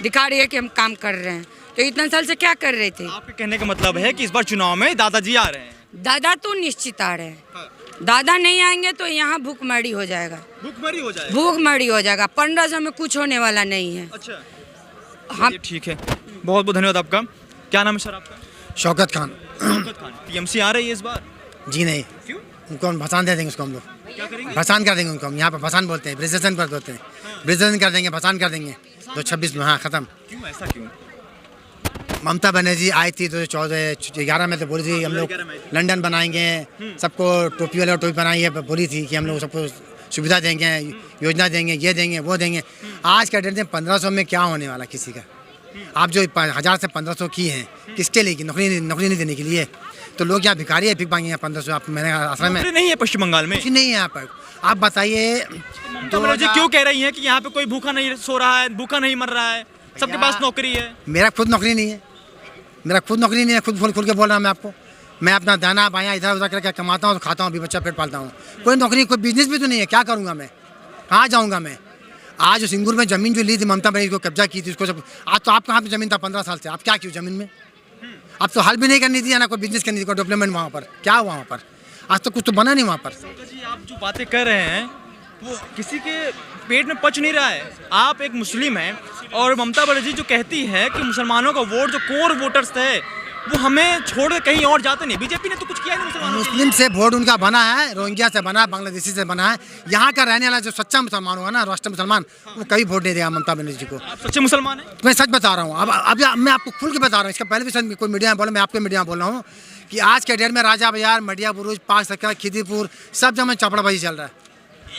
दिखा रही है कि हम काम कर रहे हैं, तो इतने साल से क्या कर रहे थे। आपके कहने का मतलब है कि इस बार चुनाव में दादाजी आ रहे हैं। दादा तो निश्चित आ रहे हैं, दादा नहीं आएंगे तो यहाँ भूखमरी हो जाएगा। भूखमरी हो जाएगा। भूखमरी हो जाएगा। 1500 में कुछ होने वाला नहीं है। अच्छा, हम ठीक है, बहुत बहुत धन्यवाद आपका। क्या नाम है सर आपका? शौकत खान। शौकत खान। टीएमसी आ रही है इस बार? जी नहीं, क्यों? उनको हम भसान दे देंगे, उसको हम लोग क्या करेंगे? भसान कर देंगे उनको। हम यहाँ पर भसान बोलते हैं, ब्रिजेशन पर बोलते हैं, ब्रिजेशन कर देंगे, भसान कर देंगे 2026 में। हाँ, ख़त्म। क्यों, ऐसा क्यों? ममता बनर्जी आई थी 2011 में, तो बोली थी हम लोग 2011 में आई थी। लंदन बनाएंगे, सबको टोपी वाले टोपी बनाई है, बोली थी कि हम लोग सबको सुविधा देंगे, योजना देंगे, ये देंगे, वो देंगे। आज का डेट में 1500 में क्या होने वाला किसी का? आप जो 1000 से 1500 की हैं, किसके लिए की? नौकरी नहीं देने के लिए। तो लोग यहाँ भिखारी है, भिख मांगे 1500। आप मैंने आश्रम में नहीं है पश्चिम बंगाल में, कुछ नहीं है यहाँ पर। आप बताइए, ममता बनर्जी क्यों कह रही हैं कि यहाँ पे कोई भूखा नहीं सो रहा है, भूखा नहीं मर रहा है, सबके पास नौकरी है? मेरा खुद नौकरी नहीं है, मेरा खुद नौकरी नहीं है। खुद खुल के बोल रहा हूँ मैं आपको। मैं अपना दाना बाया इधर उधर करके कमाता हूँ, तो खाता हूँ, अभी बच्चा पेट पालता हूँ। कोई नौकरी, कोई बिजनेस भी तो नहीं है। क्या करूँगा मैं? कहाँ जाऊँगा मैं? आज सिंगूर में ज़मीन जो ली थी ममता बनर्जी को, कब्जा की थी उसको सब। आज तो आप कहाँ पे ज़मीन था 15 साल से? आप क्या क्यों ज़मीन में? अब तो हल भी नहीं करनी थी, ना कोई बिजनेस करनी थी, कोई डेवलपमेंट वहाँ पर। क्या हुआ वहाँ पर? आज तो कुछ तो बना नहीं वहाँ पर। जी, आप जो बातें कर रहे हैं वो किसी के पेट में पच नहीं रहा है। आप एक मुस्लिम हैं और ममता बनर्जी जो कहती है कि मुसलमानों का वोट, जो कोर वोटर्स थे, वो हमें छोड़ के कहीं और जाते नहीं। बीजेपी ने तो कुछ किया नहीं मुसलमानों के लिए। मुस्लिम से वोट उनका बना है, रोहिंग्या से बना है, बांग्लादेशी से बना है। यहाँ का रहने वाला जो सच्चा मुसलमान होगा ना, राष्ट्र मुसलमान, वो कभी वोट नहीं देगा ममता बनर्जी को। आप सच्चे मुसलमान हैं? मैं सच बता रहा हूँ। अब मैं आपको खुल के बता रहा हूँ। इसका पहले भी सच कोई मीडिया में बोला, मैं आपके मीडिया में बोल रहा हूँ कि आज के डेट में राजा बाजार, मडिया बुरुज, पाक सक्का, खिदीपुर, सब जगह चपड़ाबाजी चल रहा है।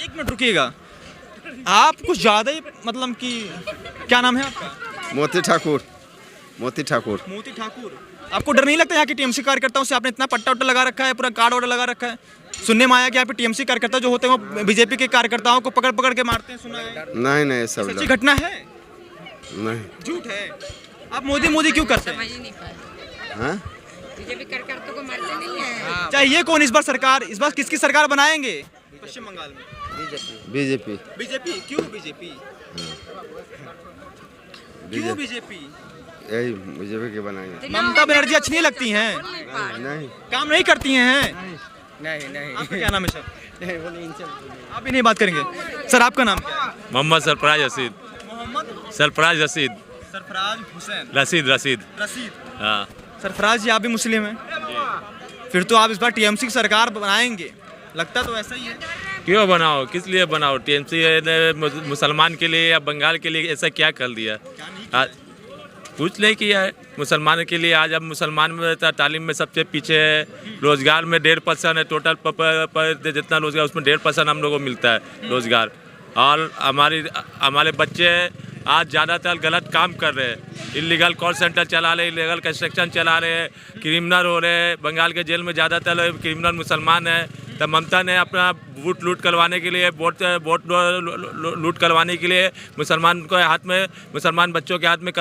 एक मिनट रुकिएगा, आप कुछ ज़्यादा ही मतलब कि, क्या नाम है आपका? मोती ठाकुर। मोती ठाकुर। मोती ठाकुर। आपको डर नहीं लगता यहाँ के टीएमसी कार्यकर्ताओं से? आपने इतना पट्टा उट्टा लगा रखा है, पूरा कार्ड ऑर्डर लगा रखा है। सुनने में आया कि यहाँ पे टीएमसी कार्यकर्ता जो होते हैं वो बीजेपी के कार्यकर्ताओं को पकड़ पकड़ के मारते हैं, सुना है? नहीं, सब सच्ची घटना है? नहीं। झूठ है? आप मोदी क्यों करते हैं? समझ ही नहीं पाए। हाँ? बीजेपी कार्यकर्ताओं को मारते नहीं है। चाहिए कौन इस बार सरकार? इस बार किसकी सरकार बनाएंगे पश्चिम बंगाल में? बीजेपी। बीजेपी। क्यों बीजेपी? क्यों बीजेपी? यही बीजेपी के बनाएंगे। ममता बनर्जी अच्छी नहीं लगती हैं? नहीं। काम नहीं करती हैं? नहीं। आपका क्या नाम है सर? आप भी नहीं बात करेंगे। सर आपका नाम क्या है? मोहम्मद सरफराज रशीद। मोहम्मद सरफराज रशीद। सरफराज हुसैन। रशीद। रशीद। हाँ। सरफराज जी, आप भी मुस्लिम हैं? फिर तो आप इस बार टीएमसी की सरकार बनाएंगे, लगता तो ऐसा ही है। क्यों बनाओ? किस लिए बनाओ? टीएमसी ने मुसलमान के लिए या बंगाल के लिए ऐसा क्या कर दिया? कुछ नहीं किया है मुसलमान के लिए। आज अब मुसलमान में तालीम में सबसे पीछे है, रोजगार में 1.5% है टोटल पर जितना रोजगार, उसमें 1.5% हम लोगों को मिलता है रोजगार। और हमारे बच्चे आज ज़्यादातर गलत काम कर रहे हैं, इलीगल कॉल सेंटर चला रहे, इलीगल कंस्ट्रक्शन चला रहे हैं, क्रिमिनल हो रहे हैं। बंगाल के जेल में ज़्यादातर क्रिमिनल मुसलमान है। तब ममता ने अपना वोट लूट करवाने के लिए, वोट लूट करवाने के लिए मुसलमान को हाथ में, मुसलमान बच्चों के हाथ में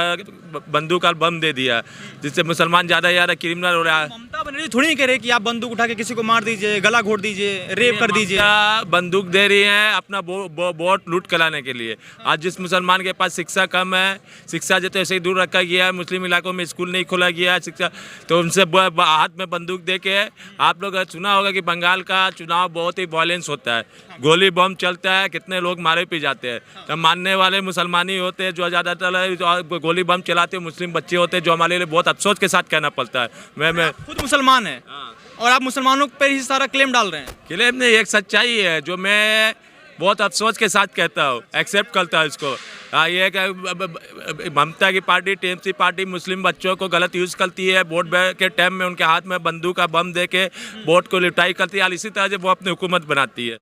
बंदूक और बम दे दिया, जिससे मुसलमान ज़्यादा क्रिमिनल हो रहा है। ममता बनर्जी थोड़ी नहीं कह रही कि आप बंदूक उठा के किसी को मार दीजिए, गला घोट दीजिए, रेप कर दीजिए। बंदूक दे रही हैं अपना वोट लूट कराने के लिए। आज जिस मुसलमान के पास शिक्षा कम है, शिक्षा जो तो ऐसे ही दूर रखा गया है, मुस्लिम इलाकों में स्कूल नहीं खोला गया है शिक्षा, तो उनसे हाथ में बंदूक दे के, आप लोग सुना होगा कि बंगाल का चुनाव बहुत ही वायलेंस होता है, गोली बम चलता है, कितने लोग मारे पी जाते हैं। तो मानने वाले मुसलमान ही होते हैं जो ज़्यादातर गोली बम चलाते हैं, मुस्लिम बच्चे होते हैं, जो हमारे लिए बहुत अफसोस के साथ कहना पड़ता है। मैं खुद मुसलमान है और आप मुसलमानों पर ही सारा क्लेम डाल रहे हैं। क्लेम नहीं, एक सच्चाई है जो मैं बहुत अफसोस के साथ कहता हूँ, एक्सेप्ट करता हूँ इसको। ये ममता की पार्टी, टीएमसी पार्टी मुस्लिम बच्चों को गलत यूज़ करती है, वोट के टाइम में उनके हाथ में बंदूक का बम दे के वोट को लुटाई करती है, और इसी तरह से वो अपनी हुकूमत बनाती है।